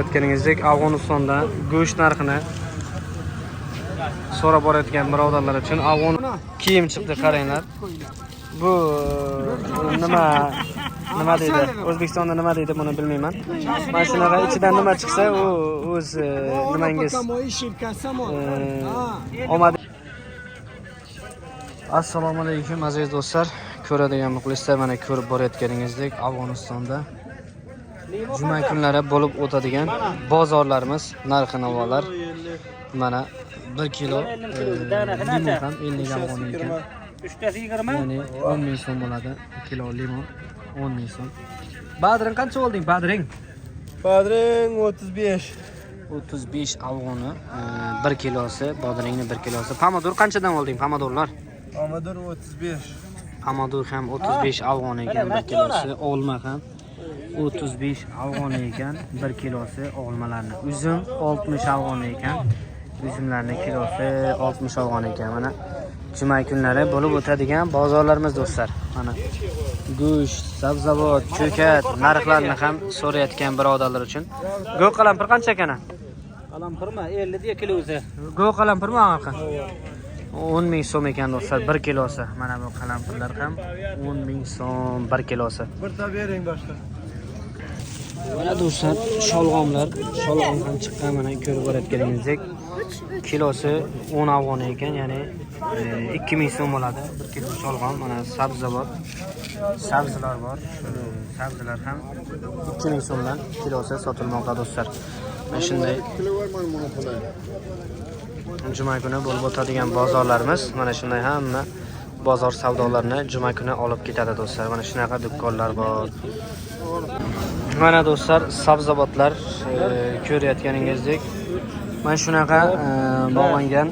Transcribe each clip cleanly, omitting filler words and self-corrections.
O'tganingizdek Afg'onistonda go'sht narxini so'rab borayotgan birodarlar uchun afg'on kiyim chiqdi, qaranglar. Bu nima deydi? O'zbekistonda nima deydi buni bilmayman. Mana shunaqa ichidan nima chiqsa, u o'z nimangiz omad. Assalomu alaykum aziz do'stlar. Ko'radigan muxlislar, mana ko'rib borayotganingizdek Afg'onistonda juma kunlari bo'lib o'tadigan bozorlarimiz, narx-navolar. Mana 1 kilo limon ham 50 ga olgan ekan. 320. Ya'ni 10 ming so'm bo'ladi. 1 kilo limon 10 ming so'm. Badring qancha olding, badring? Badring 35. 35 afg'oni 1 kilosi, badringni 1 kilosi. Pomidor qanchadan olding, pomidorlar? Pomidor 35. Pomidor ham 35 afg'on ekan 1 kilosi, olma ham 35 afg'on ekan 1 kilosi olmalarni. Uzum 60 afg'on ekan. Uzumlarning kilosi 60 afg'on ekan. Mana juma kunlari bo'lib o'tadigan bozorlarimiz do'stlar. Mana go'sht, sabzavot, ko'kat narxlarini ham so'rayotgan birodarlar uchun. Go'y qalampir qancha ekan? Qalampirmi? 50 ga kilosi. Go'y qalampirmi aka? 10 ming so'm ekan do'stlar 1 kilosi. Mana bu qalampirlar ham 10 ming so'm 1 kilosi. Birta bering boshqa. Mana do'stlar, sholg'omlar, sholg'om ham chiqqan, mana ko'rib borayotganingizdek kilosi 10 afg'on ekan, ya'ni 2000 so'm bo'ladi 1 kilo sholg'om. Mana sabzavot, sabzilar bor. Sabzilar ham 2000 so'mdan kilosi sotilmoqda do'stlar. Mana shunday juma kuni bo'lib o'tadigan bozorlarimiz, mana shunday hamma bozor savdolarini juma kuni olib ketadi do'stlar. Mana shunaqa do'konlar bor. Mana do'stlar, sabzavotlar ko'rayotganingizdek mana shunaqa bog'langan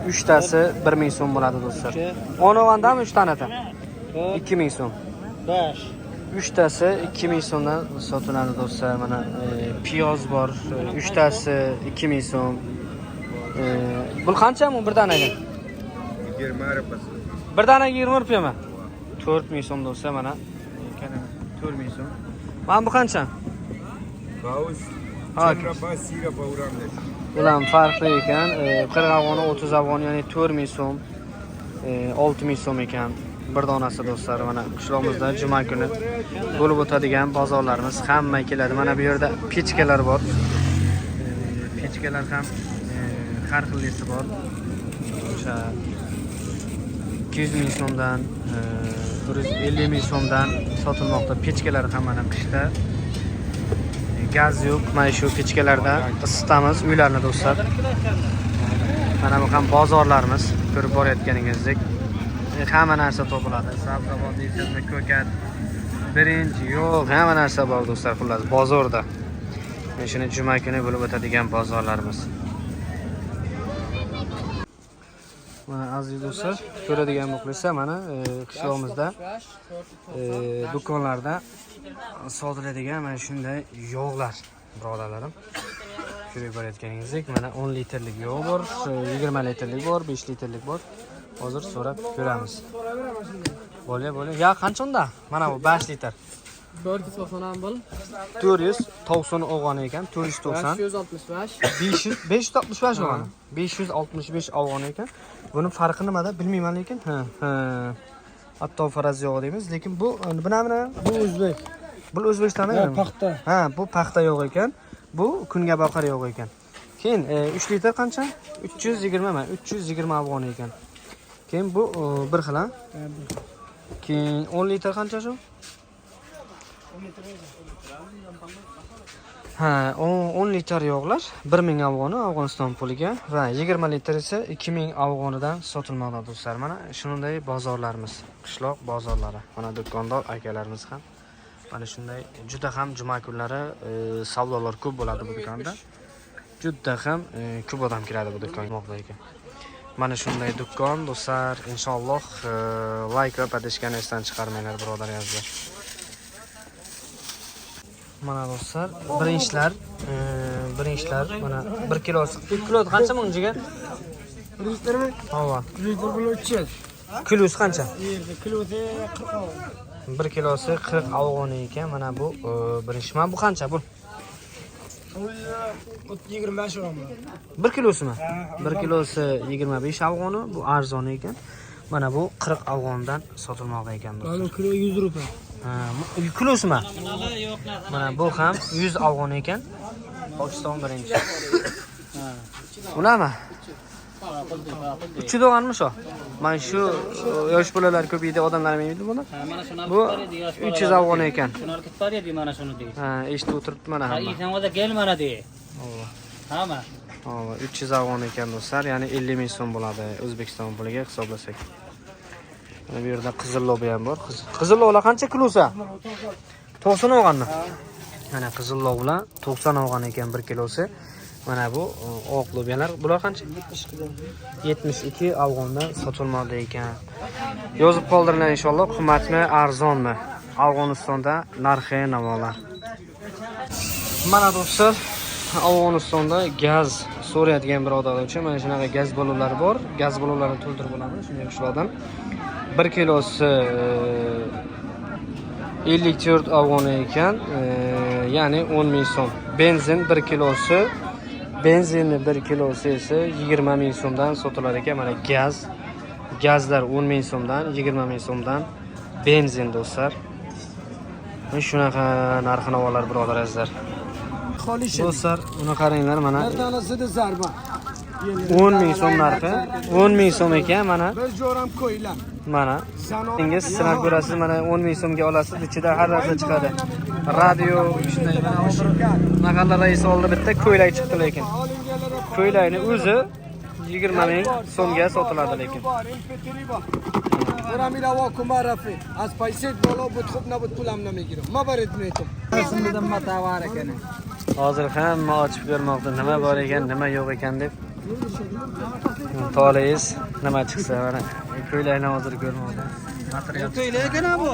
3 tasi 1000 so'm bo'ladi do'stlar. 10 ovandami 3 tanada? 2000 so'm. 5. 3 tasi 2000 so'mdan sotiladi do'stlar. Mana piyoz bor, 3 tasi 2000 so'm. Bu qancha bu bir danaga? 20 rupiya. Bir danaga 20 rupiyami? 4000 so'm do'stlar, mana 4000 so'm. Mana bu qancha? Qaus. Ha, Sira pauramda. ular farqli ekan. 40 afg'on, 30 afg'on, ya'ni 4000 so'm, 6000 so'm ekan bir donasi do'stlar. Mana qishloqimizda juma kuni bo'lib o'tadigan bozorlarimiz hamma keladi. Mana bu yerda pechkalar bor. Pechkalar ham har xillisi bor. O'sha 200 ming so'mdan 150 ming so'mdan sotilmoqda. Pechkalar ham mana qishda gaz yo'q, mana shu pechkalarda isitamiz uylarni do'stlar. Mana bu ham bozorlarimiz, ko'rib borayotganingizdek hamma narsa topiladi. Sabzavot, deysizmi, ko'kat, birinchi yo'q, hamma narsa bor do'stlar, xullas bozorda. Mana shuni juma kuni bo'lib o'tadigan bozorlarimiz. Mana aziz do'stlar, ko'radigan muxlislar, mana qishlog'imizda do'konlarda sotiladigan mana shunday yog'lar, birodarlarim. Ko'rib borayotganingizdek, mana 10 litrlik yog' bor, 20 litrlik bor, 5 litrlik bor. Hozir so'rab ko'ramiz. Bo'la. Ya qancha unda? Mana bu 5 litr. 490 ham bo'l. 490 olgan ekan, 490. 565. 565 olgan. 565 olgan ekan. Buni farqi nimada bilmayman lekin. Ha. Hatto faraz yog' deymiz, lekin bu nima? Bu o'zbek. Bu o'zbekistonda Ha, paxta. Ha, bu paxta yog' ekan. Bu kunga boqar yog' ekan. Keyin 3 litr qancha? 320 mi? 320 afg'on ekan. Keyin bu bir xil, ha? Keyin 10 litr qancha shu? 10 litr. Ha, 10 litr yog'lar 1000 afg'oni Afg'oniston puliga va 20 litr esa 2000 afg'onidan sotilmoqda do'stlar. Mana shunday bozorlarimiz, qishloq bozorlari. Mana do'kondor akalarimiz ham mana shunday juda ham juma kunlari savdolar ko'p bo'ladi bu do'konda. Juda ham ko'p odam kiradi bu do'konga ekan. Mana shunday do'kon do'stlar, inshaalloh like va podpishkani esdan chiqarmanglar birodar azizlar. Mana do'stlar, birinchilar mana 1 kilosi. 1 kilo qancha ming jigar? 1 litrmi? Hava. 1 litr bo'lib 300. Kilosi qancha? Kilosi 40 afg'on. 1 kilosi 40 afg'on ekan. Mana bu birinchi. Mana bu qancha bu? Bu 25 gram. 1 kilosimi? 1 kilosi 25 afg'oni, bu arzon ekan. Mana bu 40 afg'ondan sotilmoqda ekan do'stlar. Mana kilo 100 rupiya. Ha, kilosimi? Mana bu ham 100 afg'on ekan. Pokiston birinchi. Ha. Ularmi? Uchi do'g'anmi shu? Mana shu yosh bolalar ko'paydi, odamlar yeydi buni. Bu 300 afg'on ekan. Şunlar kit var ya diye mana şunu diye. Ha, eshitib o'tiribdi mana Ha, hamma. sen o da gel mana diye. Hamma. Hava 300 afg'on ekan do'stlar, ya'ni 50 ming so'm bo'ladi O'zbekiston puliga hisoblasak. Mana bu yerda qizillobi ham bor. Qizillovlar qancha kilosi? 90 olganmi? Mana qizillovlar 90 olgan ekan 1 kilosi. Mana bu oq lobiyalar, bular qancha? 72 afg'ondan sotilmoqda ekan. Yozib qoldiringlar inshaalloh, qimmatmi, arzonmi? Afg'onistonda narxi navolar. Mana do'stlar, Afg'onistonda gaz so'rayotgan birodarlar uchun mana shunaqa gaz balonlari bor. Gaz balonlarini to'ldirib olamiz shunday qishloqdan. 1 kilosi 54 afg'on ekan, ya'ni 10 ming so'm. Benzin 1 kilosi, benzinni 1 kilosi esa 20 ming so'mdan sotilar ekan. Mana gazlar 10 ming so'mdan, 20 ming so'mdan benzin do'stlar. Mana shunaqa narx-navolar birodarlar. Do'stlar, uni qaranglar mana. Bir tanesida zarba. 10 ming so'm narxi, 10 ming so'm ekan mana. Bir jo'ram qo'ylar. Mana. Siz sinab ko'rasiz, mana 10 ming so'mga olasiz, ichida har narsa chiqadi. Radio shunday mana hozir mahalla raisi oldi bitta ko'ylak chiqdi lekin. Ko'ylakni o'zi 20 ming so'mga sotiladi lekin. برم میره واکو معرفی از پیسه بالا بود خوب نبود پولم نمیگیرم ما برید میتم اسم بدم ما تاواره کنه Hozir hamma ochib bermoqda, nima bor ekan, nima yo'q ekan deb. To'laysiz, nima chiqsa mana ko'ylakni hozir ko'rmoqda. Material. Ko'ylak ekan bu.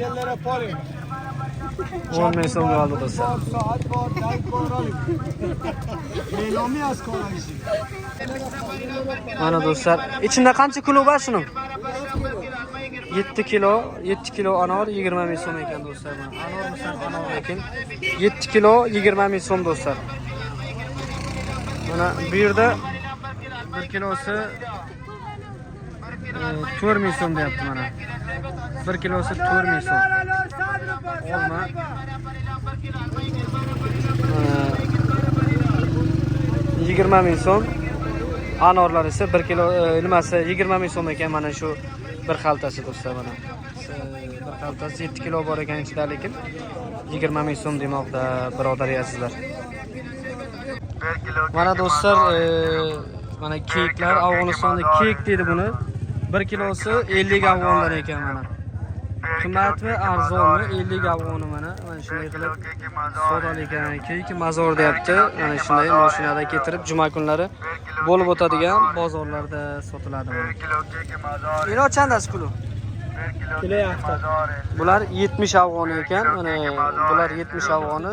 Yerlere par. 10 ming so'mga oldi do'stlar. Saat bor, dayt bor oling. Menomi az qo'yasiz. Mana do'stlar, ichida qancha kilo bor shuning? 7 kilo anor 20 ming so'm ekan do'stlar. Anor lekin 7 kilo 20 ming so'm do'stlar. Mana bu yerda 1 kilosi 4 ming so'm deyapti mana. 1 kilosi 4 ming so'm. Olma. 20 ming so'm. Anorlar esa 1 kilo nimasi 20 ming so'm ekan mana shu bir xaltasi do'stlar mana. Bir xaltasi 7 kilo bor ekan ichida lekin 20 ming so'm demoqda birodarlarsizlar. Mana do'stlar, mana keklar, Afg'onistonda kek deydi buni. 1 kilosi 50 afg'onlar ekan mana. Qimmatmi, arzonmi? 50 afg'oni mana. Mana shunday qilib sodal ekan. Kek mazor deyapti. Mana shunday mashinada keltirib juma kunlari bo'lib o'tadigan bozorlarda sotiladi mana. Ino chandasi kilo? Kilo yaxta. Bular 70 afg'on ekan. Mana bular 70 afg'oni.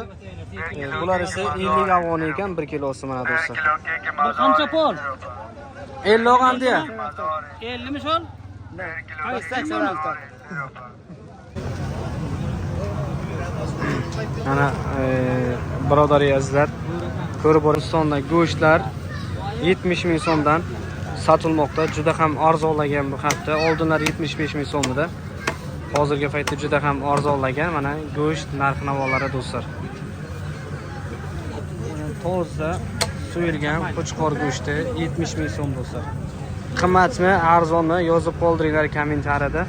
Bular esa 50 afg'on ekan 1 kilosi mana do'stlar. Bu qancha pul? 50 olgan deya. 50 mi şol? Ay 86. Mana birodar azizlar, ko'rib Afg'onistonda go'shtlar 70 ming so'mdan sotilmoqda. Juda ham arzonlagan bu hafta. Oldinlar 75 ming so'm edi. Hozirgi paytda juda ham arzonlagan mana go'sht narx-navolari do'stlar. Toza so'yilgan qo'chqor go'shti 70 ming so'm do'stlar. Qimmatmi, arzonmi yozib qoldiringlar kommentariyada.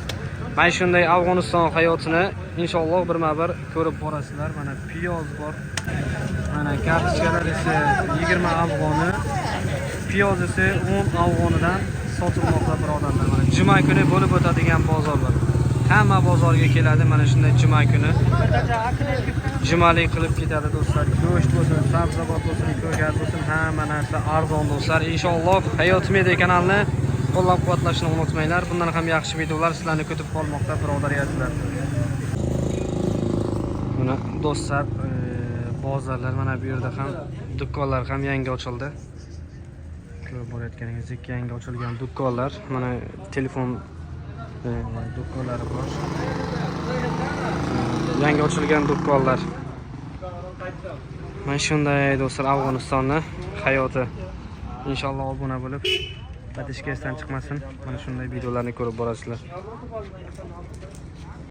Mana shunday Afg'oniston hayotini inshaalloh birma-bir ko'rib borasizlar. Mana piyoz bor. Mana kartochkalar esa 20 afg'oni, piyoz esa 10 afg'onidan sotilmoqda birodarlar. Mana juma kuni bo'lib o'tadigan bozorlar. Hamma bozorga keladi mana shunday juma kuni. Jumalik qilib ketadi do'stlar. Go'sht bo'lsin, sabzavot bo'lsin, ko'kat bo'lsin, hamma narsa arzon do'stlar. Inshaalloh Hayot Media kanalini qo'llab-quvvatlashni unutmanglar. Bundan ham yaxshi videolar sizlarni kutib qolmoqda birodarlar. Mana do'stlar, bozorlar mana bu yerda ham do'konlar ham yangi ochildi. Ko'rib borayotganingizdek yangi ochilgan do'konlar. Mana telefon do'konlari bor. Yangi ochilgan do'konlar. Mana shunday do'stlar, Afg'onistonning hayoti. Inshaalloh obuna bo'lib, batishkasdan chiqmasin. Mana shunday videolarni ko'rib borasizlar.